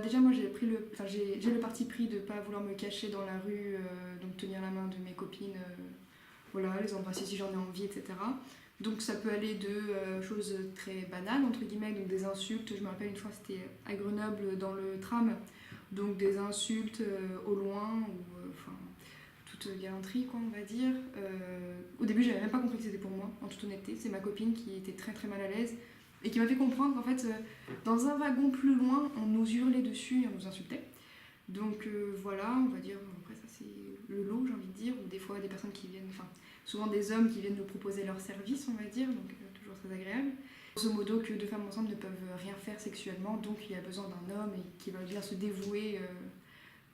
Déjà moi j'ai le parti pris de ne pas vouloir me cacher dans la rue, donc tenir la main de mes copines, voilà, les embrasser si j'en ai envie, etc. Donc ça peut aller de choses très banales, entre guillemets, donc des insultes. Je me rappelle une fois c'était à Grenoble dans le tram, donc des insultes au loin, ou toute galanterie quoi on va dire. Au début j'avais même pas compris que c'était pour moi, en toute honnêteté. C'est ma copine qui était très très mal à l'aise et qui m'a fait comprendre qu'en fait dans un wagon plus loin on nous hurlait dessus et on nous insultait. Donc voilà, on va dire, après ça c'est le lot j'ai envie de dire, ou des fois des personnes qui viennent, enfin souvent des hommes qui viennent nous proposer leur service on va dire, donc toujours très agréable. Grosso modo que deux femmes ensemble ne peuvent rien faire sexuellement, donc il y a besoin d'un homme et qui va bien se dévouer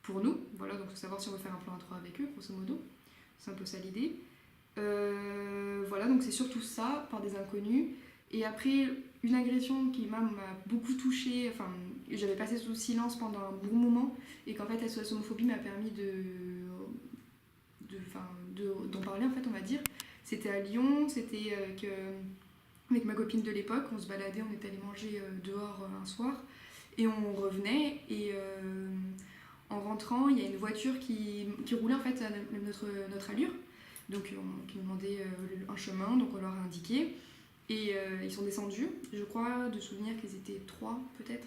pour nous, voilà, donc il faut savoir si on veut faire un plan à trois avec eux, grosso modo, c'est un peu ça l'idée. Voilà, donc c'est surtout ça, par des inconnus. Et après, une agression qui m'a beaucoup touchée, enfin, j'avais passé sous silence pendant un bon moment, et qu'en fait, SOS Homophobie m'a permis d'en parler, en fait, on va dire. C'était à Lyon, c'était avec ma copine de l'époque, on se baladait, on était allé manger dehors un soir, et on revenait, et en rentrant, il y a une voiture qui roulait en fait à notre allure, donc qui nous demandait un chemin, donc on leur a indiqué. Et ils sont descendus, je crois de souvenir qu'ils étaient 3 peut-être.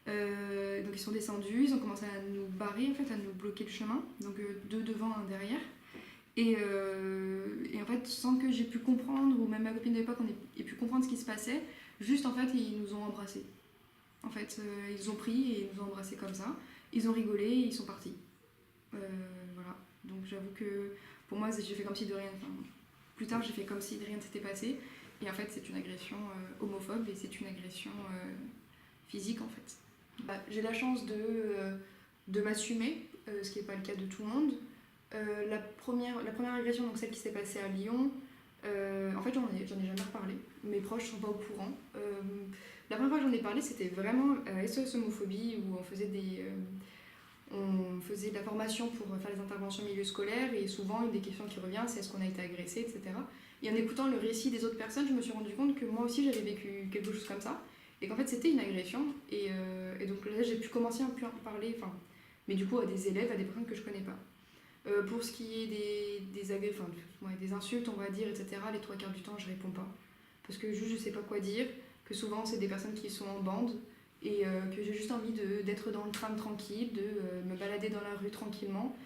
Donc ils sont descendus, ils ont commencé à nous barrer, en fait, à nous bloquer le chemin, donc 2 devant, 1 derrière. Et en fait, sans que j'ai pu comprendre, ou même ma copine de l'époque ait pu comprendre ce qui se passait, juste en fait, ils nous ont embrassés. En fait, ils ont pris et ils nous ont embrassés comme ça. Ils ont rigolé et ils sont partis. Voilà. Donc j'avoue que pour moi, j'ai fait comme si de rien. Enfin, plus tard, j'ai fait comme si de rien ne s'était passé. Et en fait, c'est une agression homophobe et c'est une agression physique en fait. J'ai la chance de m'assumer, ce qui n'est pas le cas de tout le monde. La première agression, donc celle qui s'est passée à Lyon, en fait, j'en ai jamais reparlé. Mes proches sont pas au courant. La première fois que j'en ai parlé, c'était vraiment SOS Homophobie, où on faisait de la formation pour faire les interventions au milieu scolaire, et souvent une des questions qui revient c'est est-ce qu'on a été agressé, etc. Et en écoutant le récit des autres personnes, je me suis rendu compte que moi aussi j'avais vécu quelque chose comme ça, et qu'en fait c'était une agression, et donc là j'ai pu commencer à en parler, mais du coup à des élèves, à des personnes que je connais pas. Pour ce qui est des insultes, on va dire, etc., les 3 quarts du temps je réponds pas, parce que juste je sais pas quoi dire, que souvent c'est des personnes qui sont en bande, et que j'ai juste envie d'être dans le tram tranquille, de me balader dans la rue tranquillement,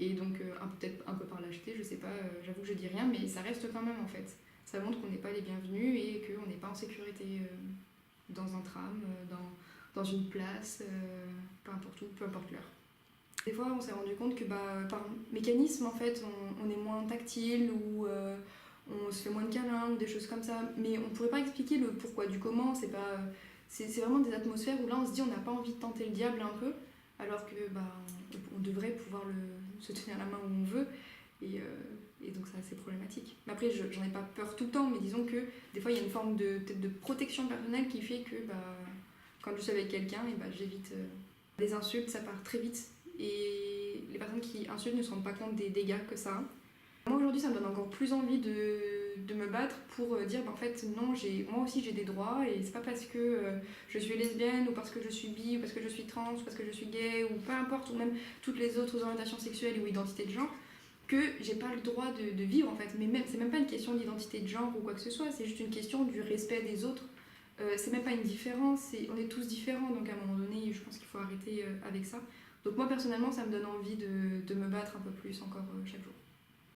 et donc peut-être un peu par lâcheté, je sais pas, j'avoue que je dis rien, mais ça reste quand même en fait. Ça montre qu'on n'est pas les bienvenus et qu'on n'est pas en sécurité dans un tram, dans une place, peu importe où, peu importe l'heure. Des fois on s'est rendu compte que par mécanisme en fait on est moins tactile, ou on se fait moins de câlins ou des choses comme ça, mais on pourrait pas expliquer le pourquoi du comment. C'est vraiment des atmosphères où là on se dit on n'a pas envie de tenter le diable un peu, alors que on devrait pouvoir se tenir la main où on veut, et donc c'est assez problématique. Mais après j'en ai pas peur tout le temps, mais disons que des fois il y a une forme peut-être de protection personnelle qui fait que quand je suis avec quelqu'un, j'évite les insultes, ça part très vite, et les personnes qui insultent ne se rendent pas compte des dégâts que ça a. Moi aujourd'hui ça me donne encore plus envie de me battre pour dire en fait non, moi aussi j'ai des droits, et c'est pas parce que je suis lesbienne, ou parce que je suis bi, ou parce que je suis trans, ou parce que je suis gay, ou peu importe, ou même toutes les autres orientations sexuelles ou identités de genre, que j'ai pas le droit de vivre en fait. Mais même, c'est même pas une question d'identité de genre ou quoi que ce soit, c'est juste une question du respect des autres. C'est même pas une différence, on est tous différents, donc à un moment donné je pense qu'il faut arrêter avec ça. Donc moi personnellement ça me donne envie de me battre un peu plus encore chaque jour.